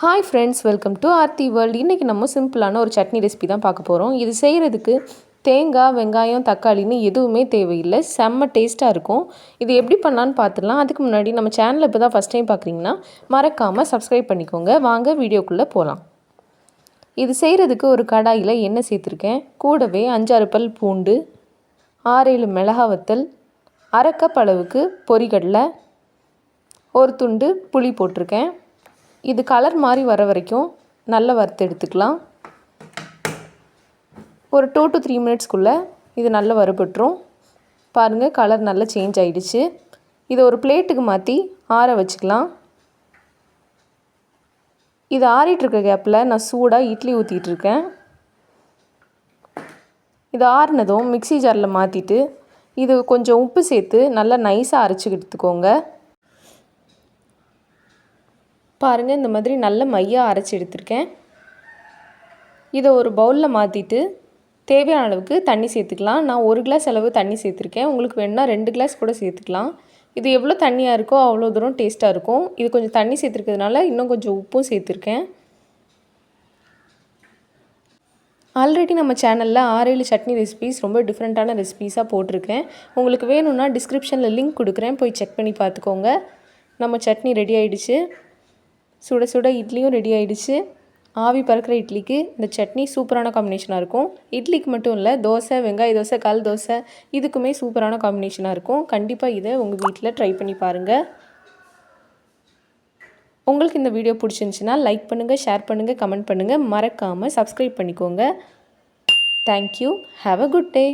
Hi friends, welcome to Aarthi world. இன்றைக்கி நம்ம சிம்பிளான ஒரு சட்னி ரெசிபி தான் பார்க்க போகிறோம். இது செய்கிறதுக்கு தேங்காய், வெங்காயம், தக்காளின்னு எதுவுமே தேவையில்லை. செம்ம டேஸ்ட்டாக இருக்கும். இது எப்படி பண்ணலான்னு பார்த்துடலாம். அதுக்கு முன்னாடி நம்ம சேனலை இப்போ தான் ஃபஸ்ட் டைம் பார்க்குறீங்கன்னா மறக்காமல் சப்ஸ்கிரைப் பண்ணிக்கோங்க. வாங்க வீடியோக்குள்ளே போகலாம். இது செய்கிறதுக்கு ஒரு கடாயில் எண்ணெய் சேர்த்துருக்கேன். கூடவே 5-6 பல் பூண்டு, 6-7 மிளகாய் வத்தல், 1/2 கப் அளவுக்கு பொரிகடலை, ஒரு துண்டு புளி போட்டிருக்கேன். இது கலர் மாதிரி வர வரைக்கும் நல்லா வறுத்து எடுத்துக்கலாம். ஒரு 2 to 3 மினிட்ஸ்க்குள்ளே இது நல்லா வறுபட்டுரும். பாருங்கள், கலர் நல்லா சேஞ்ச் ஆகிடுச்சு. இதை ஒரு பிளேட்டுக்கு மாற்றி ஆற வச்சுக்கலாம். இது ஆறிட்டுருக்க கேப்பில் நான் சூடாக இட்லி ஊற்றிட்டுருக்கேன். இது ஆறினதும் மிக்ஸி ஜாரில் மாற்றிட்டு இது கொஞ்சம் உப்பு சேர்த்து நல்லா நைஸாக அரைச்சி எடுத்துக்கோங்க. பாருங்கள், இந்த மாதிரி நல்ல மையாக அரைச்சி எடுத்துருக்கேன். இதை ஒரு பவுலில் மாற்றிட்டு தேவையான அளவுக்கு தண்ணி சேர்த்துக்கலாம். நான் 1 கிளாஸ் அளவு தண்ணி சேர்த்துருக்கேன். உங்களுக்கு வேணுன்னா 2 கிளாஸ் கூட சேர்த்துக்கலாம். இது எவ்வளோ தண்ணியாக இருக்கோ அவ்வளோ தூரம் டேஸ்ட்டாக இருக்கும். இது கொஞ்சம் தண்ணி சேர்த்துருக்கிறதுனால இன்னும் கொஞ்சம் உப்பும் சேர்த்துருக்கேன். ஆல்ரெடி நம்ம சேனலில் 6-7 சட்னி ரெசிபீஸ் ரொம்ப டிஃப்ரெண்ட்டான ரெசிபீஸாக போட்டிருக்கேன். உங்களுக்கு வேணும்னா டிஸ்கிரிப்ஷனில் லிங்க் கொடுக்குறேன், போய் செக் பண்ணி பார்த்துக்கோங்க. நம்ம சட்னி ரெடி ஆகிடுச்சு. சுட சுட இட்லியும் ரெடி ஆகிடுச்சு. ஆவி பறக்கிற இட்லிக்கு இந்த சட்னி சூப்பரான காம்பினேஷனாக இருக்கும். இட்லிக்கு மட்டும் இல்லை, தோசை, வெங்காய தோசை, கல் தோசை இதுக்குமே சூப்பரான காம்பினேஷனாக இருக்கும். கண்டிப்பாக இதை உங்கள் வீட்டில் ட்ரை பண்ணி பாருங்கள். உங்களுக்கு இந்த வீடியோ பிடிச்சிருந்துச்சின்னா லைக் பண்ணுங்கள், ஷேர் பண்ணுங்கள், கமெண்ட் பண்ணுங்கள். மறக்காமல் சப்ஸ்கிரைப் பண்ணிக்கோங்க. Thank you. Have a good day.